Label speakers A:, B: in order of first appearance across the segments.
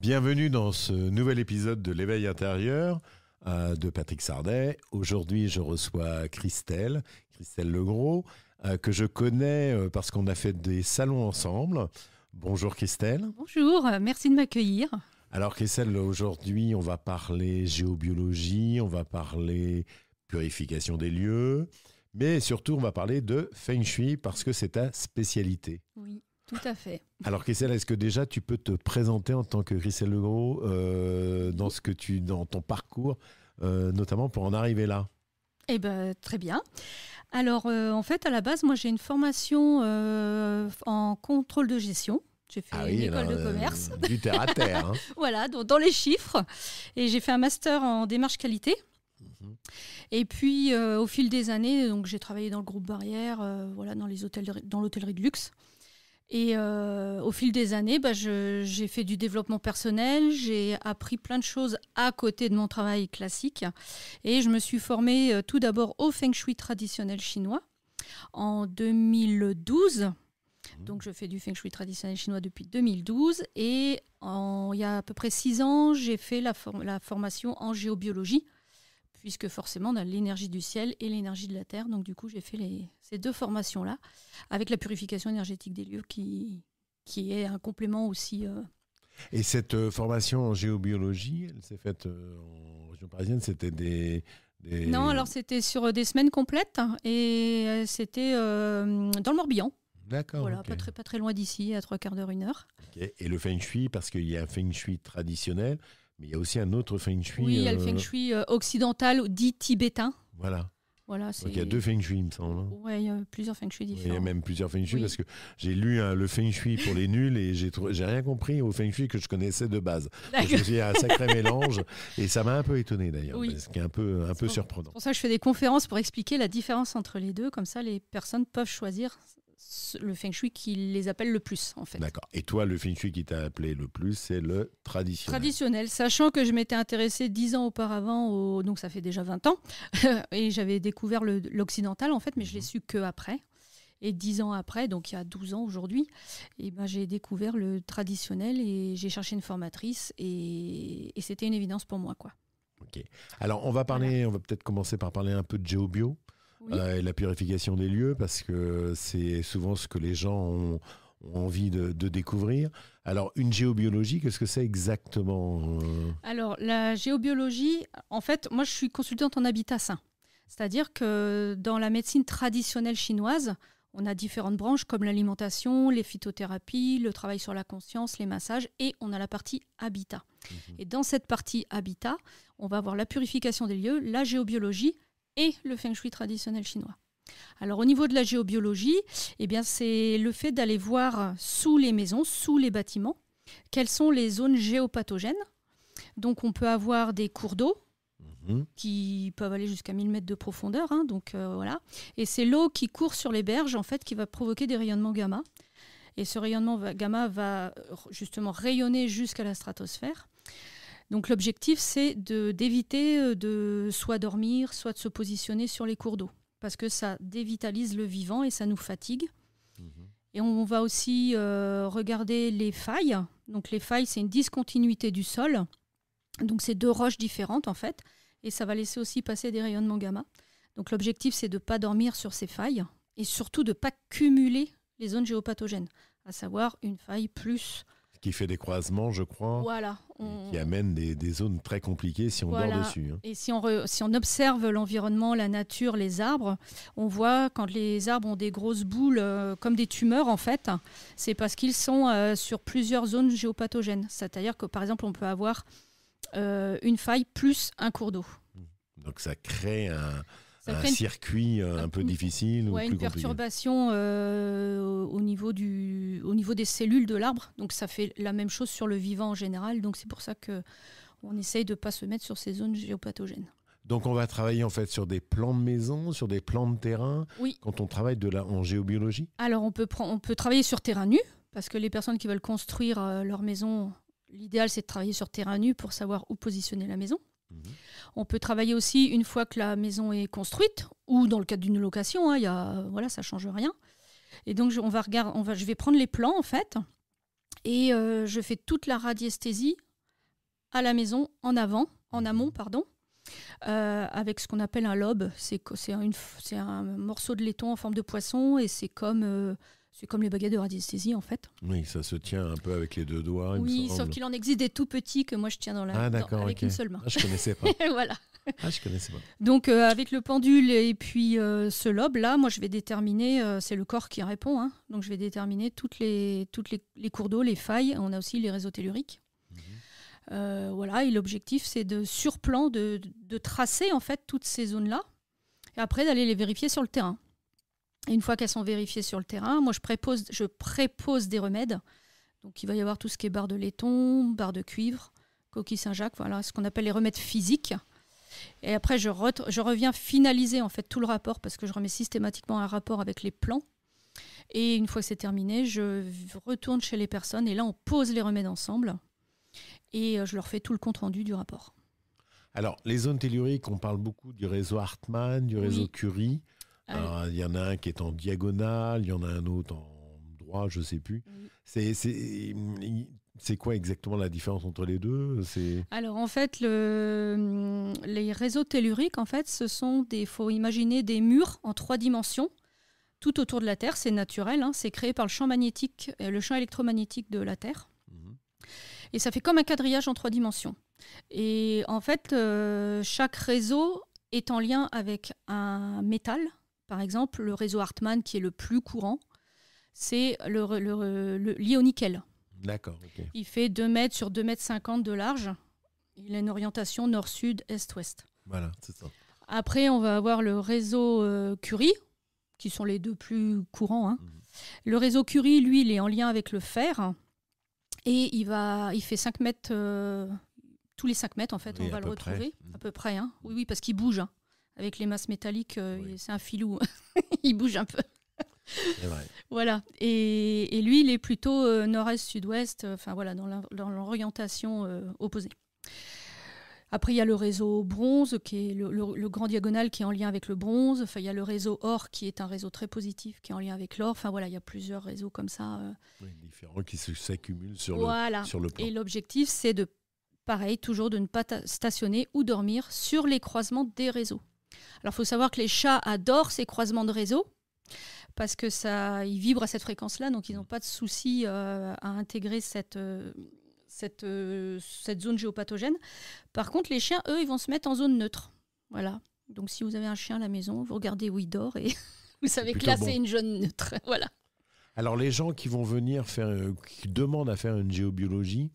A: Bienvenue dans ce nouvel épisode de l'éveil intérieur de Patrick Sardet. Aujourd'hui, je reçois Christelle Legros, que je connais parce qu'on a fait des salons ensemble. Bonjour Christelle.
B: Bonjour, merci de m'accueillir.
A: Alors Christelle, aujourd'hui, on va parler géobiologie, on va parler purification des lieux, mais surtout, on va parler de Feng Shui parce que c'est ta spécialité.
B: Oui. Tout à fait.
A: Alors Christelle, est-ce que déjà tu peux te présenter en tant que Christelle Legros dans ton parcours, notamment pour en arriver là?
B: Eh ben, très bien. Alors en fait, à la base, moi j'ai une formation en contrôle de gestion. J'ai fait une école de commerce.
A: Du terre à terre. Hein.
B: Voilà, dans les chiffres. Et j'ai fait un master en démarche qualité. Et puis au fil des années, donc j'ai travaillé dans le groupe Barrière, dans l'hôtellerie de luxe. Et au fil des années, j'ai fait du développement personnel, j'ai appris plein de choses à côté de mon travail classique. Et je me suis formée tout d'abord au Feng Shui traditionnel chinois en 2012. Donc je fais du Feng Shui traditionnel chinois depuis 2012. Et il y a à peu près 6 ans, j'ai fait la formation en géobiologie, puisque forcément on a l'énergie du ciel et l'énergie de la terre. Donc du coup, j'ai fait ces deux formations-là, avec la purification énergétique des lieux qui est un complément aussi.
A: Et cette formation en géobiologie, elle s'est faite en région parisienne, c'était des...
B: Non, alors c'était sur des semaines complètes et c'était dans le Morbihan.
A: D'accord.
B: Voilà,
A: okay.
B: pas très loin d'ici, à 3/4 d'heure, 1 heure.
A: Okay. Et le Feng Shui, parce qu'il y a un Feng Shui traditionnel, mais il y a aussi un autre Feng Shui...
B: Oui, il y a le Feng Shui occidental, dit tibétain.
A: Voilà.
B: Donc
A: il y a 2 Feng Shui, il me semble.
B: Oui, il y a plusieurs Feng Shui différents.
A: Il y a même plusieurs Feng Shui, parce que j'ai lu le Feng Shui pour les nuls et j'ai rien compris au Feng Shui que je connaissais de base. Donc, je me suis dit, un sacré mélange et ça m'a un peu étonné d'ailleurs, ce qui est un peu surprenant.
B: C'est pour ça que je fais des conférences pour expliquer la différence entre les deux, comme ça les personnes peuvent choisir le Feng Shui qui les appelle le plus, en fait.
A: D'accord. Et toi, le Feng Shui qui t'a appelé le plus, c'est le traditionnel.
B: Traditionnel, sachant que je m'étais intéressée 10 ans auparavant, donc ça fait déjà 20 ans, et j'avais découvert l'occidental, en fait, mais je l'ai su qu'après. Et 10 ans après, donc il y a 12 ans aujourd'hui, j'ai découvert le traditionnel et j'ai cherché une formatrice et c'était une évidence pour moi, quoi.
A: Ok. Alors, on va peut-être commencer par parler un peu de géobio.
B: Oui.
A: Et la purification des lieux, parce que c'est souvent ce que les gens ont envie de découvrir. Alors, une géobiologie, qu'est-ce que c'est exactement
B: Alors, la géobiologie, en fait, moi, je suis consultante en habitat sain. C'est-à-dire que dans la médecine traditionnelle chinoise, on a différentes branches comme l'alimentation, les phytothérapies, le travail sur la conscience, les massages, et on a la partie habitat. Et dans cette partie habitat, on va avoir la purification des lieux, la géobiologie, et le Feng Shui traditionnel chinois. Alors au niveau de la géobiologie, c'est le fait d'aller voir sous les maisons, sous les bâtiments, quelles sont les zones géopathogènes. Donc on peut avoir des cours d'eau qui peuvent aller jusqu'à 1000 mètres de profondeur. Voilà. Et c'est l'eau qui court sur les berges en fait, qui va provoquer des rayonnements gamma. Et ce rayonnement gamma va justement rayonner jusqu'à la stratosphère. Donc l'objectif, c'est d'éviter de soit dormir, soit de se positionner sur les cours d'eau, parce que ça dévitalise le vivant et ça nous fatigue. Et on va aussi regarder les failles. Donc les failles, c'est une discontinuité du sol. Donc c'est 2 roches différentes en fait, et ça va laisser aussi passer des rayonnements gamma. Donc l'objectif, c'est de ne pas dormir sur ces failles et surtout de ne pas cumuler les zones géopathogènes, à savoir une faille plus...
A: Qui fait des croisements, je crois,
B: voilà,
A: qui amène des zones très compliquées si on dort dessus. Hein.
B: Et si on observe l'environnement, la nature, les arbres, on voit quand les arbres ont des grosses boules comme des tumeurs, en fait, c'est parce qu'ils sont sur plusieurs zones géopathogènes. C'est-à-dire que, par exemple, on peut avoir une faille plus un cours d'eau.
A: Donc ça crée un circuit un peu difficile ou plus compliqué.
B: Une perturbation au niveau des cellules de l'arbre. Donc ça fait la même chose sur le vivant en général. Donc c'est pour ça qu'on essaye de ne pas se mettre sur ces zones géopathogènes.
A: Donc on va travailler en fait sur des plans de maison, sur des plans de terrain, quand on travaille en géobiologie.
B: Alors on peut travailler sur terrain nu, parce que les personnes qui veulent construire leur maison, l'idéal c'est de travailler sur terrain nu pour savoir où positionner la maison. On peut travailler aussi une fois que la maison est construite ou dans le cadre d'une location, ça ne change rien. Et donc je vais prendre les plans en fait et je fais toute la radiesthésie à la maison en amont, avec ce qu'on appelle un lobe. C'est un morceau de laiton en forme de poisson et c'est comme les baguettes de radiesthésie en fait.
A: Oui, ça se tient un peu avec les deux doigts.
B: Oui, sauf qu'il en existe des tout petits que moi je tiens avec une seule main.
A: Ah, je connaissais pas.
B: Voilà.
A: Ah, je connaissais pas.
B: Donc avec le pendule et puis ce lobe là, moi je vais déterminer, c'est le corps qui répond, hein, donc je vais déterminer toutes les cours d'eau, les failles. On a aussi les réseaux telluriques. Voilà, et l'objectif c'est de surplan de tracer en fait toutes ces zones là et après d'aller les vérifier sur le terrain. Et une fois qu'elles sont vérifiées sur le terrain, moi je prépose des remèdes. Donc il va y avoir tout ce qui est barre de laiton, barre de cuivre, coquille Saint-Jacques, voilà ce qu'on appelle les remèdes physiques. Et après je reviens finaliser en fait tout le rapport parce que je remets systématiquement un rapport avec les plans. Et une fois que c'est terminé, je retourne chez les personnes et là on pose les remèdes ensemble et je leur fais tout le compte rendu du rapport.
A: Alors les zones telluriques, on parle beaucoup du réseau Hartmann, du réseau Curie. Il y en a un qui est en diagonale, il y en a un autre en droit, je ne sais plus. C'est quoi exactement la différence entre les deux?
B: Alors en fait, les réseaux telluriques, en fait, faut imaginer des murs en 3 dimensions tout autour de la Terre. C'est naturel, hein, c'est créé par le champ magnétique, le champ électromagnétique de la Terre. Et ça fait comme un quadrillage en 3 dimensions. Et en fait, chaque réseau est en lien avec un métal. Par exemple, le réseau Hartmann, qui est le plus courant, c'est lié au nickel.
A: D'accord. Okay.
B: Il fait 2 mètres sur 2,50 m de large. Il a une orientation nord-sud, est-ouest.
A: Voilà, c'est ça.
B: Après, on va avoir le réseau Curie, qui sont les deux plus courants. Hein. Le réseau Curie, lui, il est en lien avec le fer. Et il fait 5 mètres, tous les 5 mètres, en fait, on va le retrouver. À peu près, hein. Oui, parce qu'il bouge. Hein. Avec les masses métalliques, c'est un filou. Il bouge un peu.
A: C'est vrai.
B: Voilà. Et lui, il est plutôt nord-est, sud-ouest, voilà, dans l'orientation opposée. Après, il y a le réseau bronze, qui est le grand diagonal qui est en lien avec le bronze. Enfin, il y a le réseau or, qui est un réseau très positif, qui est en lien avec l'or. Enfin, voilà, il y a plusieurs réseaux comme ça.
A: Différents qui s'accumulent sur le plan.
B: Et l'objectif, c'est toujours de ne pas stationner ou dormir sur les croisements des réseaux. Alors, il faut savoir que les chats adorent ces croisements de réseaux parce que ils vibrent à cette fréquence-là, donc ils n'ont pas de souci à intégrer cette zone géopathogène. Par contre, les chiens, eux, ils vont se mettre en zone neutre. Voilà. Donc, si vous avez un chien à la maison, vous regardez où il dort et vous savez que là, c'est une zone neutre. Voilà.
A: Alors, les gens qui vont venir qui demandent à faire une géobiologie,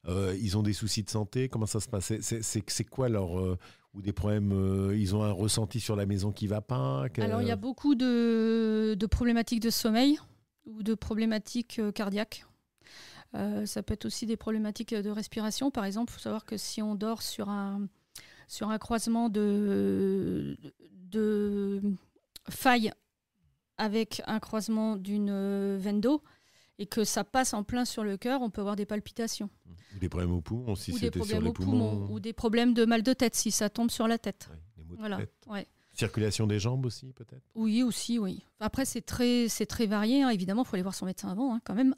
A: ils ont des soucis de santé. Comment ça se passe? C'est quoi leur... ou des problèmes, ils ont un ressenti sur la maison qui ne va pas?
B: Alors, il y a beaucoup de problématiques de sommeil ou de problématiques cardiaques. Ça peut être aussi des problématiques de respiration. Par exemple, il faut savoir que si on dort sur un croisement de failles avec un croisement d'une veine d'eau et que ça passe en plein sur le cœur, on peut avoir des palpitations.
A: Ou des problèmes aux poumons, si c'était sur les
B: poumons. Ou des problèmes de mal de tête, si ça tombe sur la tête.
A: Ouais, des maux de
B: voilà.
A: tête.
B: Ouais.
A: Circulation des jambes aussi, peut-être?
B: Oui, aussi, oui. Après, c'est très varié. Hein. Évidemment, il faut aller voir son médecin avant, hein, quand même.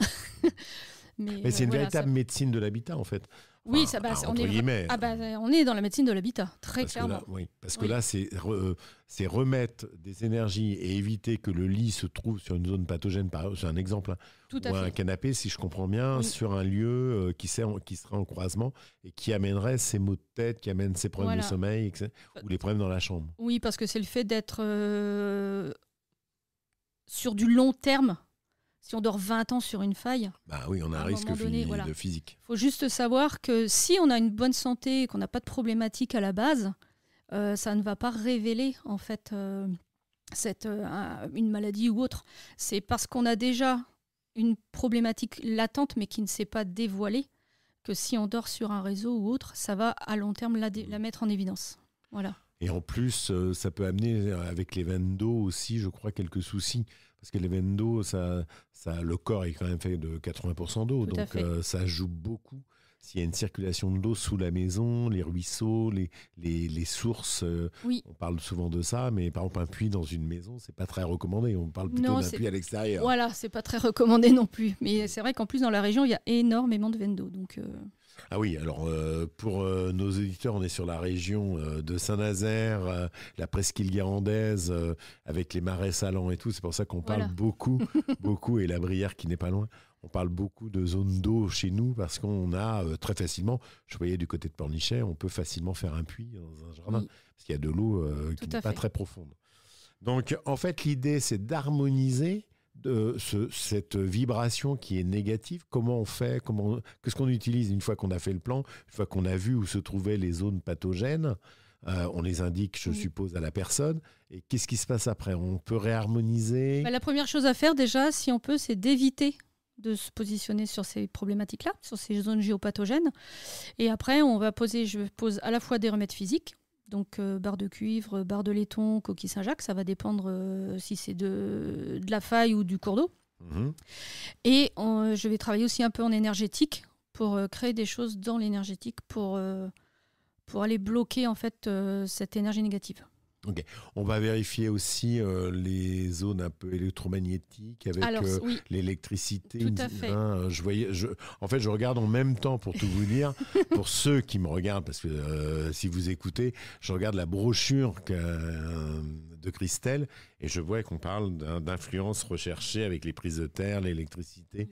A: Mais c'est une véritable médécine de l'habitat, en fait.
B: Oui, on est dans la médecine de l'habitat, très clairement.
A: Parce que là, c'est remettre des énergies et éviter que le lit se trouve sur une zone pathogène, c'est un exemple, ou un canapé, si je comprends bien, sur un lieu qui serait en croisement et qui amènerait ces maux de tête, qui amène ces problèmes de sommeil, ou les problèmes dans la chambre.
B: Oui, parce que c'est le fait d'être sur du long terme. Si on dort 20 ans sur une faille,
A: oui, on a un risque de physique.
B: Il faut juste savoir que si on a une bonne santé et qu'on n'a pas de problématique à la base, ça ne va pas révéler en fait une maladie ou autre. C'est parce qu'on a déjà une problématique latente mais qui ne s'est pas dévoilée que si on dort sur un réseau ou autre, ça va à long terme la mettre en évidence. Voilà.
A: Et en plus, ça peut amener avec les veines d'eau aussi, je crois, quelques soucis. Parce que les veines d'eau, le corps est quand même fait de 80% d'eau, donc ça joue beaucoup. S'il y a une circulation d'eau sous la maison, les ruisseaux, les sources, on parle souvent de ça, mais par exemple un puits dans une maison, c'est pas très recommandé. On parle plutôt d'un puits à l'extérieur.
B: Voilà, c'est pas très recommandé non plus. Mais c'est vrai qu'en plus dans la région, il y a énormément de veines d'eau. Donc,
A: Ah oui, alors pour nos auditeurs, on est sur la région de Saint-Nazaire, la presqu'île guérandaise, avec les marais salants et tout. C'est pour ça qu'on parle beaucoup, et la Brière qui n'est pas loin. On parle beaucoup de zones d'eau chez nous parce qu'on a très facilement, je voyais du côté de Pornichet, on peut facilement faire un puits dans un jardin parce qu'il y a de l'eau qui n'est pas très profonde. Donc en fait, l'idée, c'est d'harmoniser cette vibration qui est négative. Comment on fait, qu'est-ce qu'on utilise une fois qu'on a fait le plan, une fois qu'on a vu où se trouvaient les zones pathogènes, on les indique, je suppose, à la personne. Et qu'est-ce qui se passe après? On peut réharmoniser?
B: La première chose à faire déjà, si on peut, c'est d'éviter de se positionner sur ces problématiques-là, sur ces zones géopathogènes. Et après, je pose à la fois des remèdes physiques, donc barre de cuivre, barre de laiton, coquille Saint-Jacques, ça va dépendre si c'est de la faille ou du cours d'eau. Et je vais travailler aussi un peu en énergétique pour créer des choses dans l'énergétique pour aller bloquer en fait cette énergie négative.
A: Okay. On va vérifier aussi les zones un peu électromagnétiques avec l'électricité.
B: Tout à fait.
A: En fait, je regarde en même temps, pour tout vous dire, pour ceux qui me regardent, parce que si vous écoutez, je regarde la brochure de Christelle et je vois qu'on parle d'influence recherchée avec les prises de terre, l'électricité.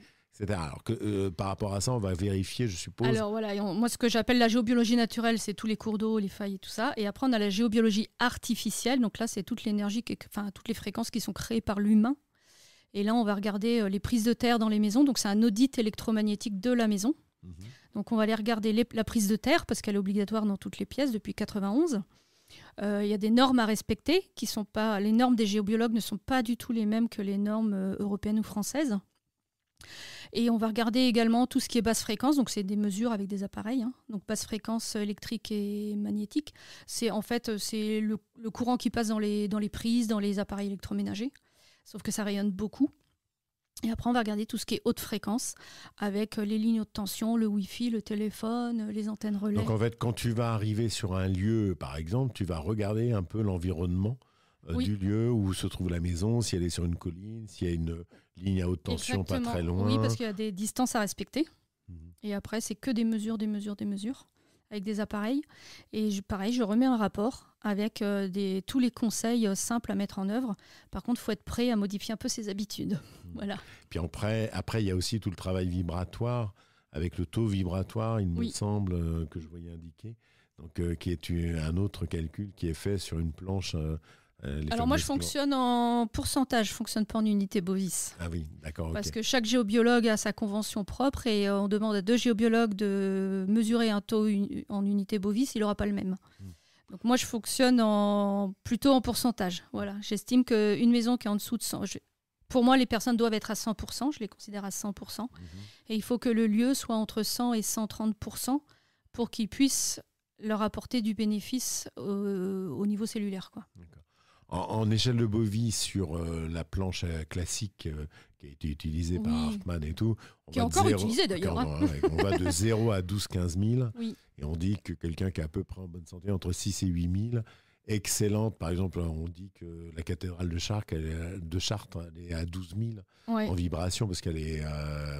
A: Alors que par rapport à ça, on va vérifier, je suppose.
B: Alors voilà, moi ce que j'appelle la géobiologie naturelle, c'est tous les cours d'eau, les failles et tout ça. Et après, on a la géobiologie artificielle. Donc là, c'est toute l'énergie, toutes les fréquences qui sont créées par l'humain. Et là, on va regarder les prises de terre dans les maisons. Donc c'est un audit électromagnétique de la maison. Donc on va aller regarder la prise de terre parce qu'elle est obligatoire dans toutes les pièces depuis 91. Il y a des normes à respecter qui sont pas. Les normes des géobiologues ne sont pas du tout les mêmes que les normes européennes ou françaises. Et on va regarder également tout ce qui est basse fréquence, donc c'est des mesures avec des appareils, donc basse fréquence électrique et magnétique. C'est le courant qui passe dans les prises, dans les appareils électroménagers, sauf que ça rayonne beaucoup. Et après, on va regarder tout ce qui est haute fréquence, avec les lignes haute tension, le Wi-Fi, le téléphone, les antennes relais.
A: Donc en fait, quand tu vas arriver sur un lieu, par exemple, tu vas regarder un peu l'environnement du lieu où se trouve la maison, si elle est sur une colline, s'il y a une ligne à haute tension pas très loin.
B: Oui, parce qu'il y a des distances à respecter. Et après, c'est que des mesures, avec des appareils. Et pareil, je remets un rapport avec tous les conseils simples à mettre en œuvre. Par contre, il faut être prêt à modifier un peu ses habitudes. Voilà.
A: Puis après, il y a aussi tout le travail vibratoire, avec le taux vibratoire, il me semble, que je voyais indiquer, donc, qui est un autre calcul qui est fait sur une planche.
B: Alors moi, je fonctionne en pourcentage, je ne fonctionne pas en unité bovis.
A: Ah oui, d'accord.
B: Parce que chaque géobiologue a sa convention propre et on demande à 2 géobiologues de mesurer un taux en unité bovis, il n'aura pas le même. Donc moi, je fonctionne plutôt en pourcentage. Voilà. J'estime qu'une maison qui est en dessous de 100... Pour moi, les personnes doivent être à 100%, je les considère à 100%. Et il faut que le lieu soit entre 100 et 130% pour qu'ils puissent leur apporter du bénéfice au niveau cellulaire, quoi.
A: D'accord. En échelle de Bovie, sur la planche classique qui a été utilisée par Hartmann et tout,
B: qui est encore utilisée d'ailleurs.
A: On va de 0 à 12-15 000
B: oui.
A: Et on dit que quelqu'un qui est à peu près en bonne santé, entre 6 et 8 000, excellente. Par exemple, on dit que la cathédrale de Chartres, elle est à 12 000 en vibration parce qu'elle est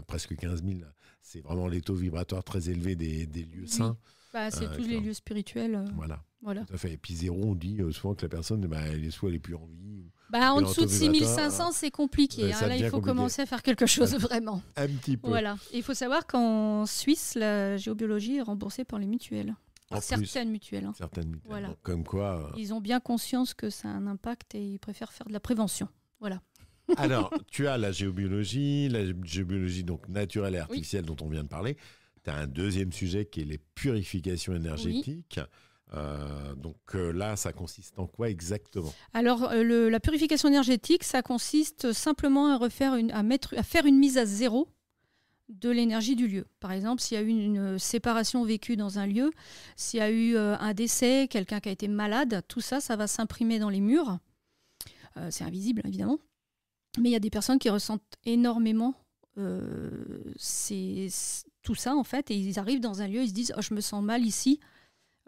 A: presque 15 000. C'est vraiment les taux vibratoires très élevés des lieux saints.
B: C'est tous les lieux spirituels.
A: Voilà. Tout à fait. Et puis 0, on dit souvent que la personne, elle est plus en vie.
B: En dessous de 6500, c'est compliqué. Là, il faut commencer à faire quelque chose vraiment.
A: Un petit peu.
B: Voilà. Et il faut savoir qu'en Suisse, la géobiologie est remboursée par les mutuelles. Certaines mutuelles.
A: Certaines mutuelles.
B: Voilà.
A: Donc, comme quoi.
B: Ils ont bien conscience que ça a un impact et ils préfèrent faire de la prévention. Voilà.
A: Alors, tu as la géobiologie donc naturelle et artificielle dont on vient de parler. Tu as un deuxième sujet qui est les purifications énergétiques. Donc là, ça consiste en quoi exactement? Alors,
B: la purification énergétique, ça consiste simplement à faire une mise à zéro de l'énergie du lieu. Par exemple, s'il y a eu une séparation vécue dans un lieu, s'il y a eu un décès, quelqu'un qui a été malade, tout ça, ça va s'imprimer dans les murs. C'est invisible, évidemment. Mais il y a des personnes qui ressentent énormément tout ça, en fait, et ils arrivent dans un lieu, ils se disent « je me sens mal ici,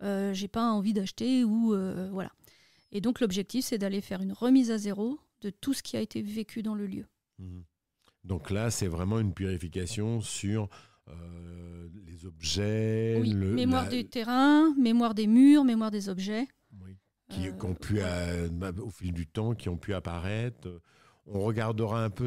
B: j'ai pas envie d'acheter » ou voilà. Et donc, l'objectif, c'est d'aller faire une remise à zéro de tout ce qui a été vécu dans le lieu.
A: Donc là, c'est vraiment une purification sur les objets.
B: Oui, mémoire du terrain, mémoire des murs, mémoire des objets.
A: Oui. Qui ont pu, au fil du temps, qui ont pu apparaître. On regardera un peu,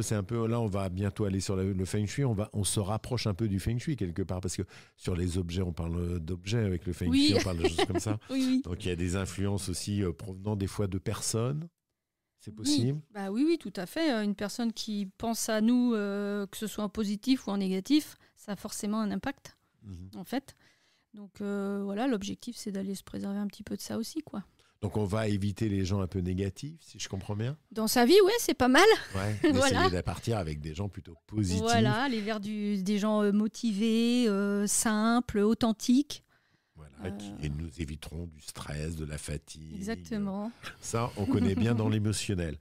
A: là on va bientôt aller sur le feng shui, on se rapproche un peu du feng shui quelque part, parce que sur les objets, on parle d'objets, avec le feng shui, on parle de choses comme ça.
B: Oui.
A: Donc il y a des influences aussi provenant des fois de personnes, c'est possible.
B: Oui, tout à fait. Une personne qui pense à nous, que ce soit en positif ou en négatif, ça a forcément un impact, en fait. Donc voilà, l'objectif c'est d'aller se préserver un petit peu de ça aussi, quoi.
A: Donc on va éviter les gens un peu négatifs, si je comprends bien.
B: Dans sa vie, ouais, c'est pas mal.
A: Ouais, essayer de partir avec des gens plutôt positifs.
B: Voilà, aller vers des gens motivés, simples, authentiques.
A: Voilà, qui nous éviteront du stress, de la fatigue.
B: Exactement.
A: Ça, on connaît bien dans l'émotionnel.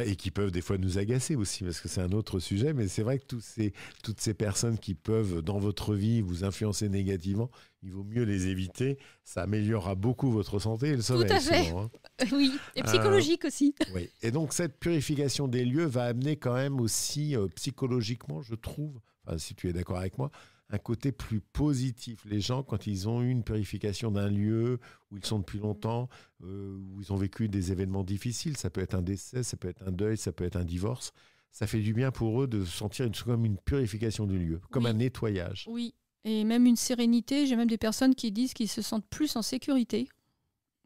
A: Et qui peuvent des fois nous agacer aussi, parce que c'est un autre sujet, mais c'est vrai que toutes ces personnes qui peuvent, dans votre vie, vous influencer négativement, il vaut mieux les éviter. Ça améliorera beaucoup votre santé et le sommeil.
B: Tout à fait.
A: Souvent,
B: Oui, et psychologique aussi.
A: Oui. Et donc, cette purification des lieux va amener quand même aussi, psychologiquement, je trouve, si tu es d'accord avec moi, un côté plus positif. Les gens, quand ils ont eu une purification d'un lieu où ils sont depuis longtemps, où ils ont vécu des événements difficiles, ça peut être un décès, ça peut être un deuil, ça peut être un divorce, ça fait du bien pour eux de sentir comme une purification du lieu, comme un nettoyage.
B: Oui, et même une sérénité. J'ai même des personnes qui disent qu'ils se sentent plus en sécurité.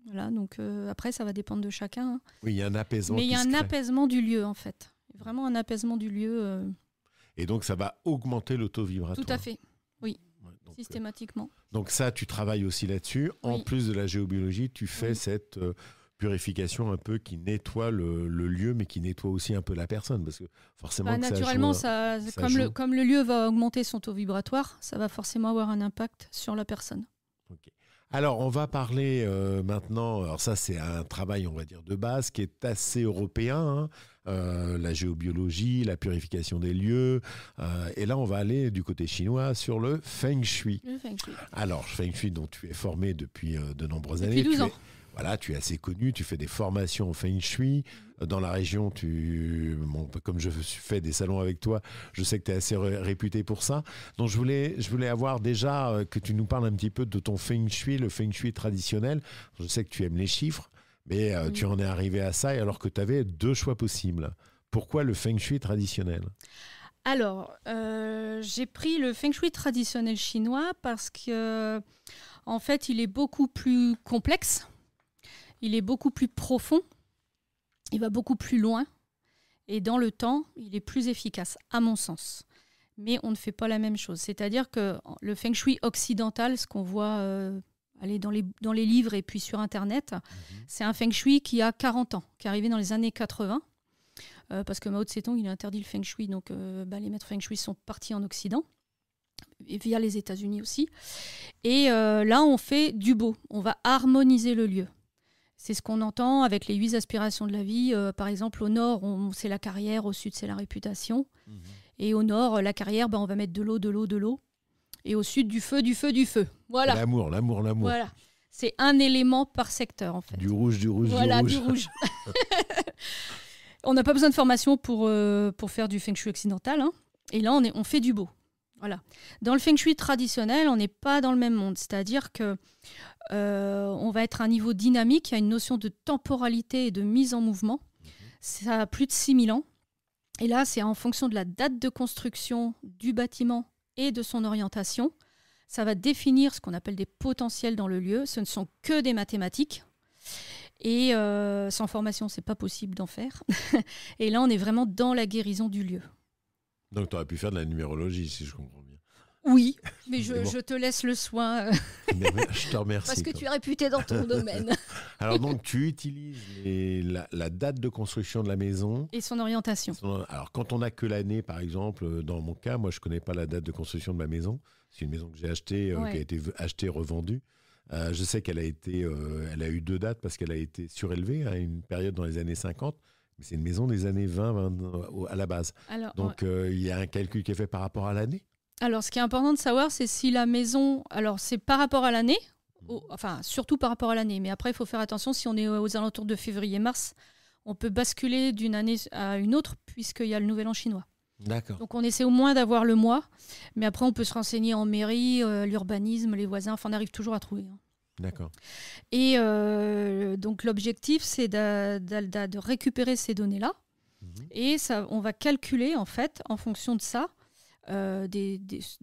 B: Voilà, donc après, ça va dépendre de chacun. Hein.
A: Oui, il y a un apaisement.
B: Mais il y a un apaisement du lieu, en fait. Vraiment un apaisement du lieu.
A: Et donc, ça va augmenter le taux vibratoire.
B: Tout à fait, oui, donc, systématiquement.
A: Donc ça, tu travailles aussi là-dessus. Oui. En plus de la géobiologie, tu fais cette purification un peu qui nettoie le lieu, mais qui nettoie aussi un peu la personne. Parce que forcément,
B: naturellement, comme le lieu va augmenter son taux vibratoire, ça va forcément avoir un impact sur la personne.
A: Okay. Alors, on va parler maintenant, alors ça c'est un travail, on va dire, de base qui est assez européen, la géobiologie, la purification des lieux, et là on va aller du côté chinois sur le Feng Shui.
B: Le Feng Shui.
A: Alors, Feng Shui dont tu es formé depuis de nombreuses années.
B: Depuis 12 ans.
A: Voilà, tu es assez connu, tu fais des formations au Feng Shui. Dans la région, comme je fais des salons avec toi, je sais que tu es assez réputé pour ça. Donc, je voulais avoir déjà que tu nous parles un petit peu de ton Feng Shui, le Feng Shui traditionnel. Je sais que tu aimes les chiffres, mais tu en es arrivé à ça alors que tu avais 2 choix possibles. Pourquoi le Feng Shui traditionnel ?
B: Alors, j'ai pris le Feng Shui traditionnel chinois parce que, en fait, il est beaucoup plus complexe. Il est beaucoup plus profond, il va beaucoup plus loin et dans le temps, il est plus efficace, à mon sens. Mais on ne fait pas la même chose. C'est-à-dire que le Feng Shui occidental, ce qu'on voit aller dans les livres et puis sur Internet, c'est un Feng Shui qui a 40 ans, qui est arrivé dans les années 80, parce que Mao Tse-tung, il a interdit le Feng Shui, donc les maîtres Feng Shui sont partis en Occident, et via les États-Unis aussi. Et là, on fait du beau, on va harmoniser le lieu. C'est ce qu'on entend avec les 8 aspirations de la vie. Par exemple, au nord, c'est la carrière, au sud, c'est la réputation. Et au nord, la carrière, on va mettre de l'eau, de l'eau, de l'eau. Et au sud, du feu, du feu, du feu. Voilà.
A: L'amour.
B: Voilà. C'est un élément par secteur, en fait.
A: Du rouge,
B: voilà, du rouge. On n'a pas besoin de formation pour faire du Feng Shui occidental. Hein. Et là, on fait du beau. Voilà. Dans le Feng Shui traditionnel, on n'est pas dans le même monde. C'est-à-dire que on va être à un niveau dynamique. Il y a une notion de temporalité et de mise en mouvement. Ça a plus de 6000 ans. Et là, c'est en fonction de la date de construction du bâtiment et de son orientation. Ça va définir ce qu'on appelle des potentiels dans le lieu. Ce ne sont que des mathématiques. Et sans formation, ce n'est pas possible d'en faire. Et là, on est vraiment dans la guérison du lieu.
A: Donc, tu aurais pu faire de la numérologie, si je comprends bien.
B: Oui, mais je te laisse le soin.
A: Je te remercie.
B: Parce que tu es réputé dans ton domaine.
A: Alors donc, tu utilises la date de construction de la maison.
B: Et son orientation.
A: Alors, quand on n'a que l'année, par exemple, dans mon cas, moi, je ne connais pas la date de construction de ma maison. C'est une maison que j'ai achetée, qui a été achetée, revendue. Je sais qu'elle elle a eu 2 dates parce qu'elle a été surélevée à une période dans les années 50. Mais c'est une maison des années 20 à la base. Alors, donc, il y a un calcul qui est fait par rapport à l'année.
B: Alors, ce qui est important de savoir, c'est si la maison... Alors, c'est par rapport à l'année, enfin, surtout par rapport à l'année. Mais après, il faut faire attention, si on est aux alentours de février-mars, on peut basculer d'une année à une autre, puisqu'il y a le Nouvel An chinois.
A: D'accord.
B: Donc on essaie au moins d'avoir le mois, mais après on peut se renseigner en mairie, l'urbanisme, les voisins, enfin on arrive toujours à trouver. Hein.
A: D'accord.
B: Et donc l'objectif c'est de récupérer ces données-là et ça, on va calculer en fait en fonction de ça des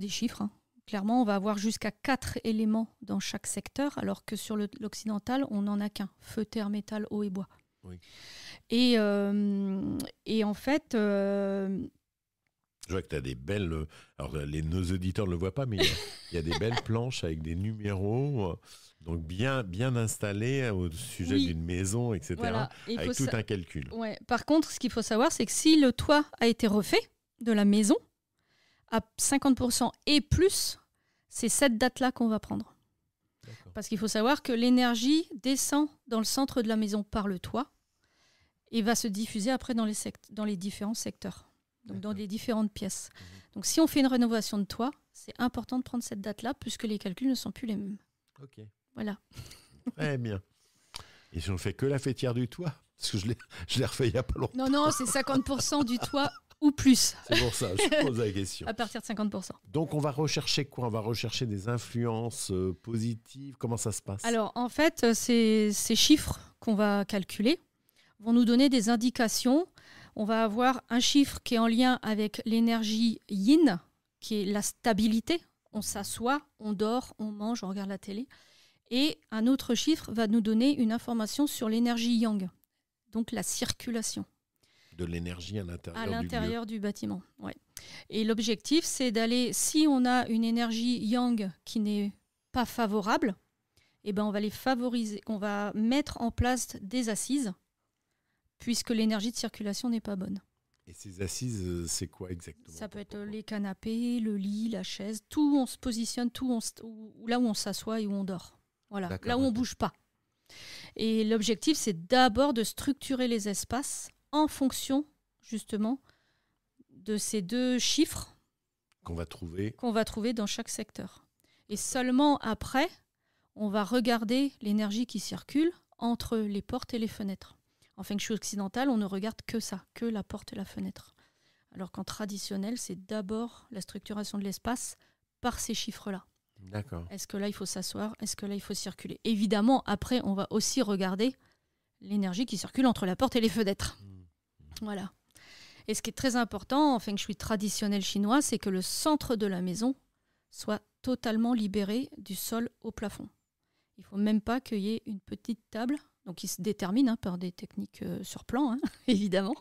B: chiffres. Hein. Clairement, on va avoir jusqu'à 4 éléments dans chaque secteur, alors que sur l'occidental, on n'en a qu'un, feu, terre, métal, eau et bois.
A: Oui.
B: Et en fait...
A: Je vois que tu as des belles... Alors, nos auditeurs ne le voient pas, mais il y a des belles planches avec des numéros, donc bien installés au sujet d'une maison, etc.,
B: voilà.
A: avec tout un calcul.
B: Ouais. Par contre, ce qu'il faut savoir, c'est que si le toit a été refait de la maison, à 50% et plus, c'est cette date-là qu'on va prendre.
A: D'accord.
B: Parce qu'il faut savoir que l'énergie descend dans le centre de la maison par le toit et va se diffuser après dans les différents secteurs, donc dans les différentes pièces. Donc si on fait une rénovation de toit, c'est important de prendre cette date-là puisque les calculs ne sont plus les mêmes.
A: Ok.
B: Voilà.
A: Très bien. Et si on ne fait que la fêtière du toit, parce que je l'ai refait il n'y a pas longtemps.
B: Non, c'est 50% du toit ou plus.
A: C'est pour ça, je pose la question.
B: À partir de 50%.
A: Donc, on va rechercher quoi? On va rechercher des influences positives. Comment ça se passe?
B: Alors, en fait, ces chiffres qu'on va calculer vont nous donner des indications. On va avoir un chiffre qui est en lien avec l'énergie yin, qui est la stabilité. On s'assoit, on dort, on mange, on regarde la télé. Et un autre chiffre va nous donner une information sur l'énergie yang, donc la circulation.
A: De l'énergie à
B: l'intérieur du bâtiment. Ouais. Et l'objectif, c'est d'aller, si on a une énergie yang qui n'est pas favorable, eh ben on va les favoriser, on va mettre en place des assises, puisque l'énergie de circulation n'est pas bonne.
A: Et ces assises, c'est quoi exactement?
B: Ça peut être les canapés, le lit, la chaise, tout où on se positionne, là où on s'assoit et où on dort. Voilà, là où on ne bouge pas. Et l'objectif, c'est d'abord de structurer les espaces en fonction, justement, de ces deux chiffres
A: qu'on va trouver
B: dans chaque secteur. Et seulement après, on va regarder l'énergie qui circule entre les portes et les fenêtres. En feng shui occidental, on ne regarde que ça, que la porte et la fenêtre. Alors qu'en traditionnel, c'est d'abord la structuration de l'espace par ces chiffres-là.
A: D'accord.
B: Est-ce que là, il faut s'asseoir? Est-ce que là, il faut circuler? Évidemment, après, on va aussi regarder l'énergie qui circule entre la porte et les fenêtres. Voilà. Et ce qui est très important en feng shui traditionnel chinois, c'est que le centre de la maison soit totalement libéré du sol au plafond. Il ne faut même pas qu'il y ait une petite table, donc qui se détermine par des techniques sur plan, évidemment.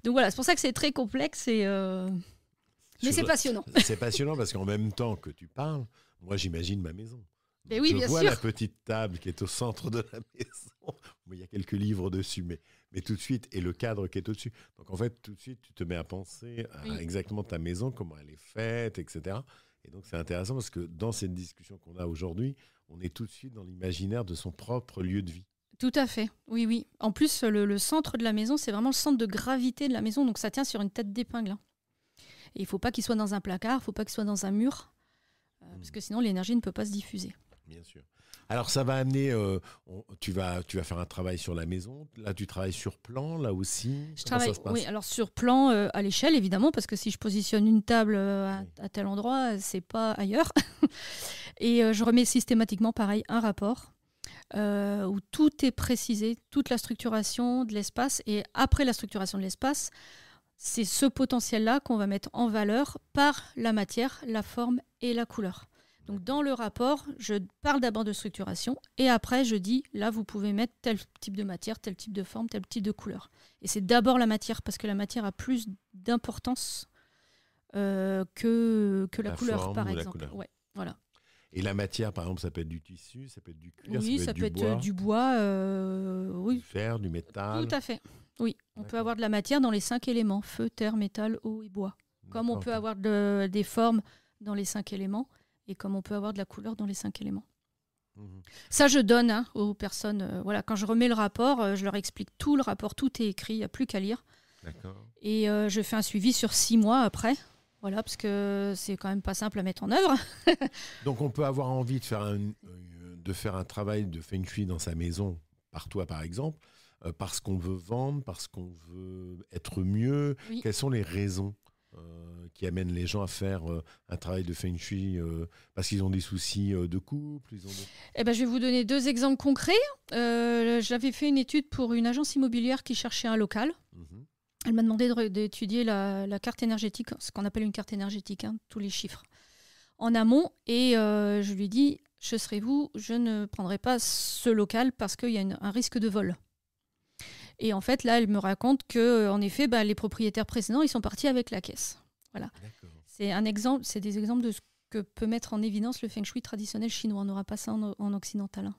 B: Donc voilà, c'est pour ça que c'est très complexe, mais c'est passionnant.
A: C'est passionnant parce qu'en même temps que tu parles, moi j'imagine ma maison.
B: Mais oui, bien sûr.
A: Je vois la petite table qui est au centre de la maison. Il y a quelques livres dessus, mais tout de suite, et le cadre qui est au-dessus. Donc en fait, tout de suite, tu te mets à penser à exactement ta maison, comment elle est faite, etc. Et donc c'est intéressant parce que dans cette discussion qu'on a aujourd'hui, on est tout de suite dans l'imaginaire de son propre lieu de vie.
B: Tout à fait, oui. En plus, le centre de la maison, c'est vraiment le centre de gravité de la maison, donc ça tient sur une tête d'épingle. Hein. Et il ne faut pas qu'il soit dans un placard, il ne faut pas qu'il soit dans un mur, parce que sinon l'énergie ne peut pas se diffuser.
A: Bien sûr. Alors ça va amener, tu vas faire un travail sur la maison, là tu travailles sur plan, là aussi.
B: Ça se passe? Oui, alors sur plan à l'échelle évidemment, parce que si je positionne une table à tel endroit, c'est pas ailleurs. Et je remets systématiquement pareil un rapport où tout est précisé, toute la structuration de l'espace, et après la structuration de l'espace, c'est ce potentiel-là qu'on va mettre en valeur par la matière, la forme et la couleur. Donc dans le rapport, je parle d'abord de structuration et après je dis, là vous pouvez mettre tel type de matière, tel type de forme, tel type de couleur. Et c'est d'abord la matière parce que la matière a plus d'importance que la couleur par exemple. Ouais, voilà.
A: Et la matière par exemple, ça peut être du tissu, ça peut être du cuir,
B: oui, ça peut être du bois, oui.
A: Du fer, du métal.
B: Tout à fait, oui. On peut avoir de la matière dans les 5 éléments, feu, terre, métal, eau et bois. Comme on peut avoir des formes dans les 5 éléments. Et comme on peut avoir de la couleur dans les 5 éléments. Ça, je donne aux personnes. Voilà, quand je remets le rapport, je leur explique tout le rapport, tout est écrit, il n'y a plus qu'à lire.
A: D'accord.
B: Et je fais un suivi sur 6 mois après. Voilà, parce que c'est quand même pas simple à mettre en œuvre.
A: Donc, on peut avoir envie de faire un travail de feng shui dans sa maison, par toi par exemple, parce qu'on veut vendre, parce qu'on veut être mieux.
B: Oui.
A: Quelles sont les raisons qui amènent les gens à faire un travail de feng shui parce qu'ils ont des soucis de couple
B: Eh ben, je vais vous donner 2 exemples concrets. J'avais fait une étude pour une agence immobilière qui cherchait un local. Elle m'a demandé d'étudier la carte énergétique, ce qu'on appelle une carte énergétique, tous les chiffres, en amont. Et je lui ai dit, je serai vous, je ne prendrai pas ce local parce qu'il y a un risque de vol. Et en fait, là, elle me raconte qu'en effet, les propriétaires précédents, ils sont partis avec la caisse. Voilà. C'est des exemples de ce que peut mettre en évidence le feng shui traditionnel chinois. On n'aura pas ça en occidental.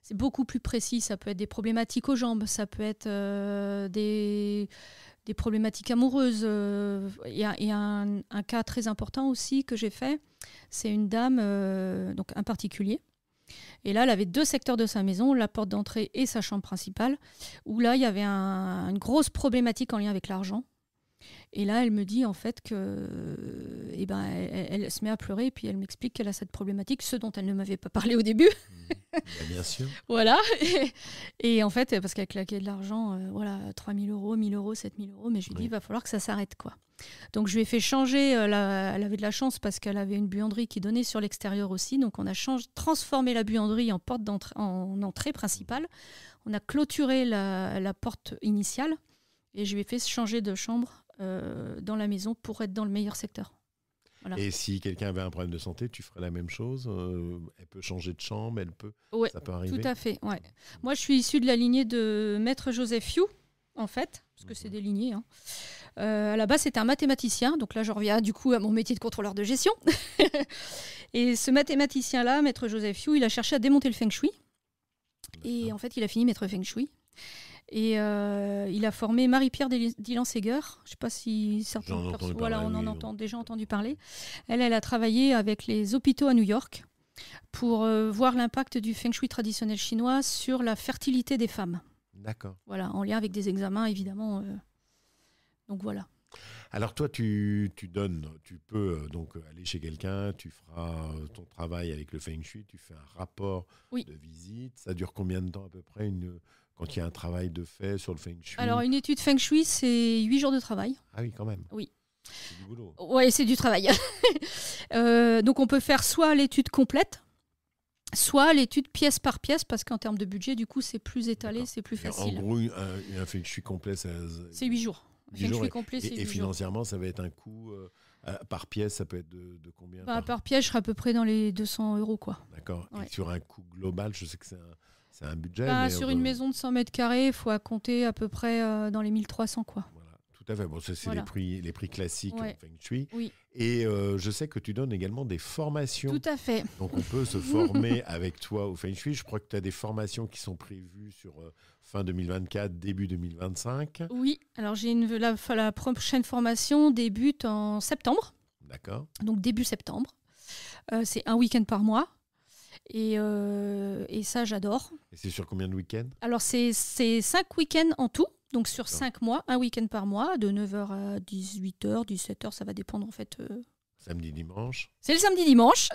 B: C'est beaucoup plus précis. Ça peut être des problématiques aux jambes, ça peut être des problématiques amoureuses. Il y a un cas très important aussi que j'ai fait. C'est une dame, donc un particulier. Et là, elle avait 2 secteurs de sa maison, la porte d'entrée et sa chambre principale, où là, il y avait une grosse problématique en lien avec l'argent. Et là, elle me dit en fait que, elle se met à pleurer et puis elle m'explique qu'elle a cette problématique, ce dont elle ne m'avait pas parlé au début.
A: Bien sûr.
B: Voilà. Et en fait, parce qu'elle claquait de l'argent, 3 000 euros, 1 000 euros, 7 000 euros, mais je lui dis, il va falloir que ça s'arrête, quoi. Donc je lui ai fait changer, elle avait de la chance parce qu'elle avait une buanderie qui donnait sur l'extérieur aussi, donc on a transformé la buanderie en porte d'entrée, en entrée principale. On a clôturé la porte initiale et je lui ai fait changer de chambre dans la maison pour être dans le meilleur secteur. Voilà.
A: Et si quelqu'un avait un problème de santé, tu ferais la même chose? Elle peut changer de chambre,
B: ouais,
A: ça peut arriver?
B: Tout à fait, ouais. Moi, je suis issue de la lignée de Maître Joseph Yu, en fait, parce que c'est des lignées. À la base, c'était un mathématicien, donc là, je reviens du coup à mon métier de contrôleur de gestion. Et ce mathématicien-là, Maître Joseph Yu, il a cherché à démonter le feng shui. Et en fait, il a fini Maître Feng Shui. Et il a formé Marie-Pierre Dylan-Seger. Je ne sais pas si certains on en entend déjà entendu parler. Elle a travaillé avec les hôpitaux à New York pour voir l'impact du feng shui traditionnel chinois sur la fertilité des femmes.
A: D'accord.
B: Voilà, en lien avec des examens, évidemment. Donc voilà.
A: Alors toi, tu peux donc aller chez quelqu'un, tu feras ton travail avec le feng shui, tu fais un rapport de visite. Ça dure combien de temps à peu près quand il y a un travail de fait sur le feng shui?
B: Alors une étude feng shui, c'est 8 jours de travail.
A: Ah oui, quand même.
B: Oui.
A: C'est du boulot.
B: Oui, c'est du travail. Donc on peut faire soit l'étude complète, soit l'étude pièce par pièce, parce qu'en termes de budget, du coup, c'est plus étalé,
A: D'accord.
B: c'est plus facile.
A: En gros, un feng shui complet,
B: c'est 8 jours.
A: Et financièrement, ça va être un coût par pièce, ça peut être de combien?
B: Par pièce, je serai à peu près dans les 200 €, quoi.
A: D'accord. Ouais. Et sur un coût global, je sais que c'est un budget.
B: Sur une maison de 100 mètres carrés, il faut compter à peu près dans les 1 300, quoi.
A: Voilà. Tout à fait. Bon, ça, c'est les prix classiques en feng shui.
B: Oui.
A: Et je sais que tu donnes également des formations.
B: Tout à fait.
A: Donc, on peut se former avec toi au feng shui. Je crois que tu as des formations qui sont prévues sur fin 2024, début 2025.
B: Oui. Alors, la prochaine formation débute en septembre.
A: D'accord.
B: Donc, début septembre. C'est un week-end par mois. Et ça, j'adore.
A: Et c'est sur combien de week-ends?
B: Alors, c'est 5 week-ends en tout. Donc, sur 5 mois, un week-end par mois, de 9h à 18h, 17h, ça va dépendre en fait.
A: Samedi, dimanche?
B: C'est le samedi-dimanche.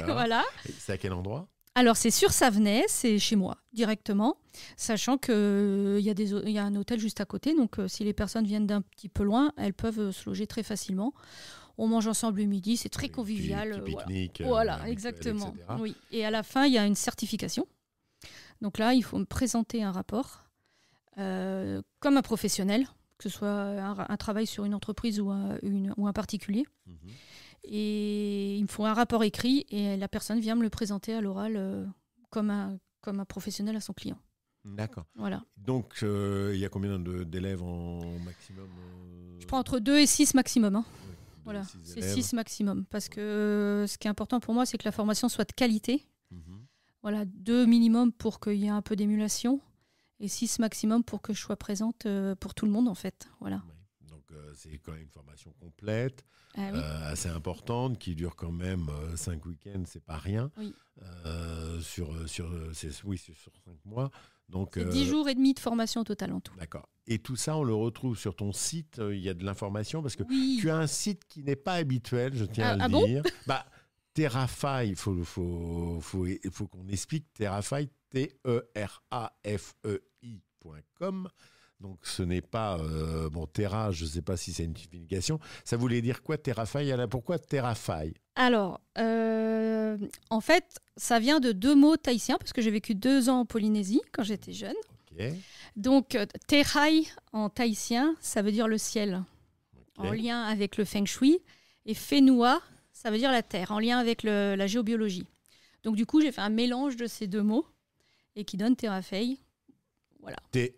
B: Voilà.
A: Et c'est à quel endroit?
B: Alors, c'est sur Savenay, c'est chez moi, directement, sachant qu'il y a un hôtel juste à côté. Donc, si les personnes viennent d'un petit peu loin, elles peuvent se loger très facilement. On mange ensemble le midi, c'est très convivial.
A: Petit pique-nique.
B: Voilà, exactement. Oui. Et à la fin, il y a une certification. Donc là, il faut me présenter un rapport comme un professionnel, que ce soit un travail sur une entreprise ou un particulier. Et il me faut un rapport écrit et la personne vient me le présenter à l'oral comme un professionnel à son client.
A: D'accord.
B: Voilà.
A: Donc, il y a combien d'élèves en maximum
B: Je prends entre 2 et 6 maximum.
A: Oui,
B: voilà, c'est 6 maximum. Parce que ce qui est important pour moi, c'est que la formation soit de qualité. Voilà, 2 minimum pour qu'il y ait un peu d'émulation et 6 maximum pour que je sois présente pour tout le monde, en fait. Voilà.
A: Oui. Donc, c'est quand même une formation complète,
B: oui.
A: assez importante, qui dure quand même 5 week-ends, c'est pas rien.
B: Oui.
A: Sur 5 mois. Donc,
B: c'est 10 jours et demi de formation au total en tout.
A: D'accord. Et tout ça, on le retrouve sur ton site. Il y a de l'information parce que tu as un site qui n'est pas habituel, je tiens à le dire. Terrafai, il faut qu'on explique. Terrafai, TERAFEI.com. Donc ce n'est pas Terra, je ne sais pas si c'est une signification. Ça voulait dire quoi Terrafaille? Pourquoi Terrafaille?
B: Alors, en fait, ça vient de 2 mots tahitiens, parce que j'ai vécu 2 ans en Polynésie quand j'étais jeune.
A: Okay.
B: Donc, Tehai en tahitien, ça veut dire le ciel,
A: Okay.
B: en lien avec le feng shui. Et Whenua, ça veut dire la terre, en lien avec la géobiologie. Donc, du coup, j'ai fait un mélange de ces 2 mots et qui donne Terrafaille. Voilà.
A: Terafei.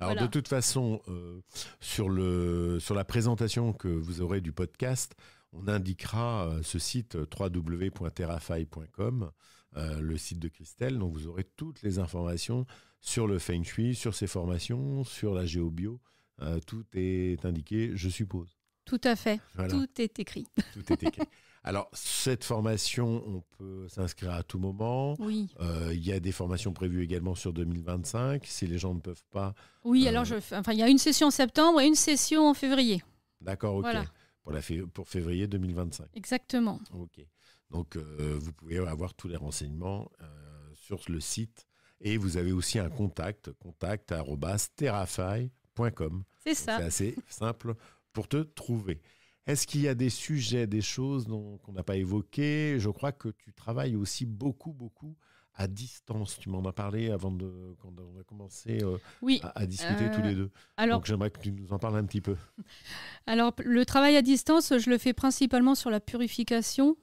A: Alors
B: Voilà.
A: de toute façon, sur la présentation que vous aurez du podcast, on indiquera ce site www.terrafai.com, le site de Christelle, donc vous aurez toutes les informations sur le Feng Shui, sur ses formations, sur la géobio. Tout est indiqué, je suppose.
B: Tout à fait.
A: Voilà.
B: Tout est écrit.
A: Tout est écrit. Alors, cette formation, on peut s'inscrire à tout moment.
B: Oui.
A: Il y a des formations prévues également sur 2025. Si les gens ne peuvent pas...
B: Oui, alors il y a une session en septembre et une session en février.
A: D'accord, ok.
B: Voilà.
A: Pour février 2025.
B: Exactement.
A: Ok. Donc, vous pouvez avoir tous les renseignements sur le site. Et vous avez aussi un contact@terrafai.com.
B: C'est ça.
A: C'est assez simple pour te trouver. Est-ce qu'il y a des sujets, des choses qu'on n'a pas évoquées? Je crois que tu travailles aussi beaucoup à distance. Tu m'en as parlé quand on a commencé
B: oui.
A: à discuter tous les deux. Donc j'aimerais que tu nous en parles un petit peu.
B: Alors le travail à distance, je le fais principalement sur la purification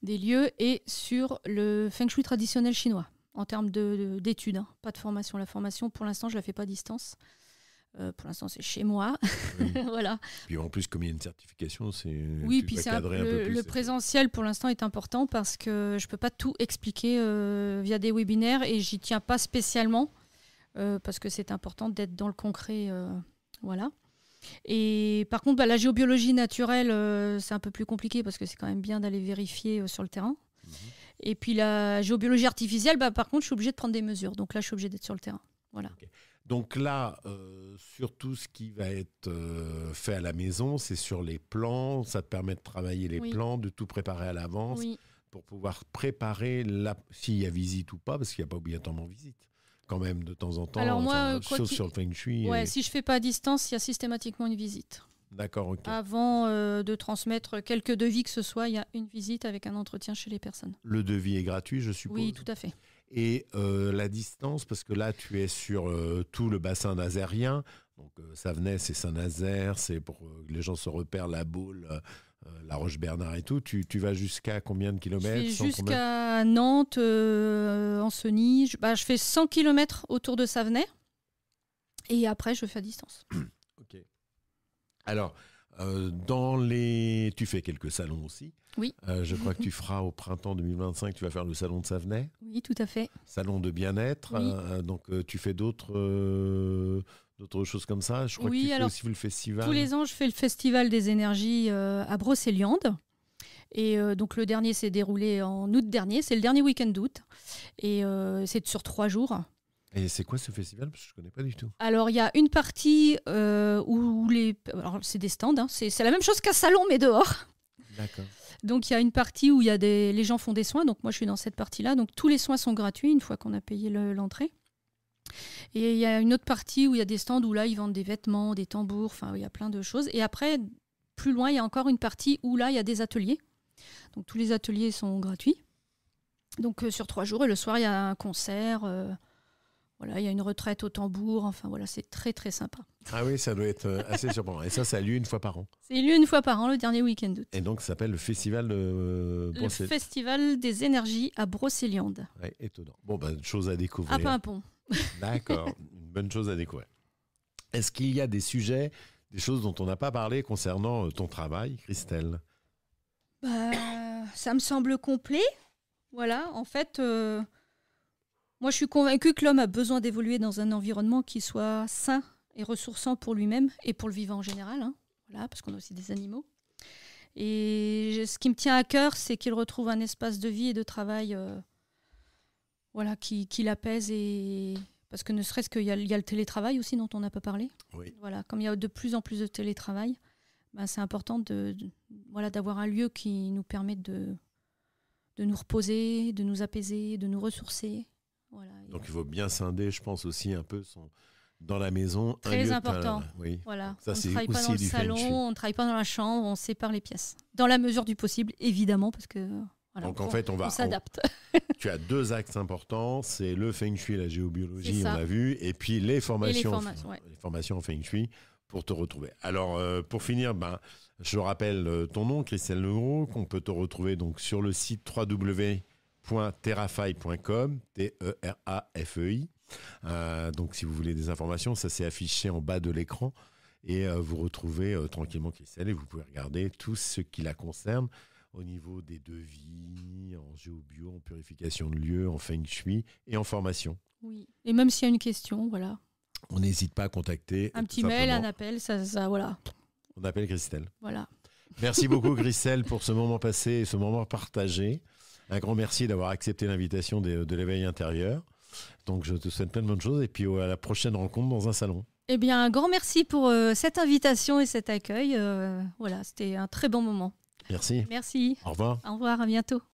B: des lieux et sur le feng shui traditionnel chinois, en termes d'études, hein. Pas de formation. La formation, pour l'instant, je ne la fais pas à distance. Pour l'instant, c'est chez moi.
A: Oui.
B: Voilà.
A: Puis en plus, comme il y a une certification,
B: puis c'est un peu plus. Le présentiel, pour l'instant, est important parce que je ne peux pas tout expliquer via des webinaires et j'y tiens pas spécialement parce que c'est important d'être dans le concret. Voilà. Et par contre, la géobiologie naturelle, c'est un peu plus compliqué parce que c'est quand même bien d'aller vérifier sur le terrain. Et puis la géobiologie artificielle, par contre, je suis obligée de prendre des mesures. Donc là, je suis obligée d'être sur le terrain. Voilà.
A: Okay. Donc là, sur tout ce qui va être fait à la maison, c'est sur les plans. Ça te permet de travailler les plans, de tout préparer à l'avance pour pouvoir préparer s'il y a visite ou pas, parce qu'il n'y a pas obligatoirement visite. Quand même, de temps en temps,
B: alors moi,
A: sur le Feng Shui.
B: Si je ne fais pas à distance, il y a systématiquement une visite.
A: D'accord, ok.
B: Avant de transmettre quelques devis que ce soit, il y a une visite avec un entretien chez les personnes.
A: Le devis est gratuit, je suppose?
B: Oui, tout à fait.
A: Et la distance, parce que là, tu es sur tout le bassin nazérien. Donc, Savenay, c'est Saint-Nazaire, c'est pour que les gens se repèrent, la Baule, la Roche-Bernard et tout. Tu vas jusqu'à combien de kilomètres?
B: Je vais jusqu'à Nantes, Ancenis. Je fais 100 km autour de Savenay. Et après, je fais à distance.
A: Ok. Alors, tu fais quelques salons aussi.
B: Oui.
A: Je crois que tu feras au printemps 2025, tu vas faire le salon de Savenay.
B: Oui, tout à fait.
A: Salon de bien-être.
B: Oui.
A: Donc, tu fais d'autres choses comme ça. Je crois que tu fais aussi le festival.
B: Tous les ans, je fais le festival des énergies à Brocéliande. Et donc, le dernier s'est déroulé en août dernier. C'est le dernier week-end d'août. Et c'est sur 3 jours.
A: Et c'est quoi ce festival? Parce que je ne connais pas du tout.
B: Alors, il y a une partie où alors, c'est des stands. Hein. C'est la même chose qu'un salon, mais dehors.
A: D'accord.
B: Donc, il y a une partie où les gens font des soins. Donc, moi, je suis dans cette partie-là. Donc, tous les soins sont gratuits une fois qu'on a payé l'entrée. Et il y a une autre partie où il y a des stands où là, ils vendent des vêtements, des tambours. Enfin, il y a plein de choses. Et après, plus loin, il y a encore une partie où là, il y a des ateliers. Donc, tous les ateliers sont gratuits. Donc, sur 3 jours. Et le soir, il y a un concert. Voilà, il y a une retraite au tambour. Enfin, voilà, c'est très, très sympa.
A: Ah oui, ça doit être assez surprenant. Et ça a lieu une fois par an.
B: C'est lieu une fois par an, le dernier week-end d'août.
A: Et donc, ça s'appelle le festival de
B: Brocéliande. Le festival des énergies à Brocéliande.
A: Ouais, étonnant. Bon, chose à découvrir.
B: À Pimpon.
A: D'accord, une bonne chose à découvrir. Est-ce qu'il y a des sujets, des choses dont on n'a pas parlé concernant ton travail, Christelle?
B: Ça me semble complet. Voilà, en fait... Moi, je suis convaincue que l'homme a besoin d'évoluer dans un environnement qui soit sain et ressourçant pour lui-même et pour le vivant en général. Hein. Voilà, parce qu'on a aussi des animaux. Et ce qui me tient à cœur, c'est qu'il retrouve un espace de vie et de travail qui l'apaise. Parce que ne serait-ce qu'il y a le télétravail aussi dont on n'a pas parlé.
A: Oui.
B: Voilà, comme il y a de plus en plus de télétravail, c'est important d'avoir un lieu qui nous permet de nous reposer, de nous apaiser, de nous ressourcer. Voilà.
A: Donc il faut bien scinder, je pense aussi un peu dans la maison.
B: Très
A: un
B: important.
A: lieu oui.
B: Voilà.
A: Ça,
B: on
A: c'est
B: ne travaille pas
A: aussi
B: dans le
A: du feng
B: salon,
A: shui.
B: on ne travaille pas dans la chambre, on sépare les pièces. Dans la mesure du possible, évidemment, parce que voilà,
A: Donc en fait, on
B: s'adapte.
A: Tu as 2 axes importants, c'est le feng shui, la géobiologie,
B: C'est
A: on
B: ça.
A: l'a vu, et puis les formations,
B: ouais.
A: les formations en feng shui pour te retrouver. Alors pour finir, je rappelle ton nom, Christelle Legros, qu'on peut te retrouver donc sur le site www.terrafai.com, TERAFEI. Donc si vous voulez des informations, ça s'est affiché en bas de l'écran et vous retrouvez tranquillement Christelle et vous pouvez regarder tout ce qui la concerne au niveau des devis, en géobio, en purification de lieux, en feng shui et en formation.
B: Oui. Et même s'il y a une question, voilà.
A: On n'hésite pas à contacter.
B: Un petit mail, un appel, ça voilà.
A: On appelle Christelle.
B: Voilà.
A: Merci beaucoup Christelle pour ce moment passé et ce moment partagé. Un grand merci d'avoir accepté l'invitation de l'éveil intérieur. Donc je te souhaite plein de bonnes choses et puis à la prochaine rencontre dans un salon.
B: Eh bien, un grand merci pour cette invitation et cet accueil. Voilà, c'était un très bon moment.
A: Merci.
B: Merci.
A: Au revoir.
B: Au revoir, à bientôt.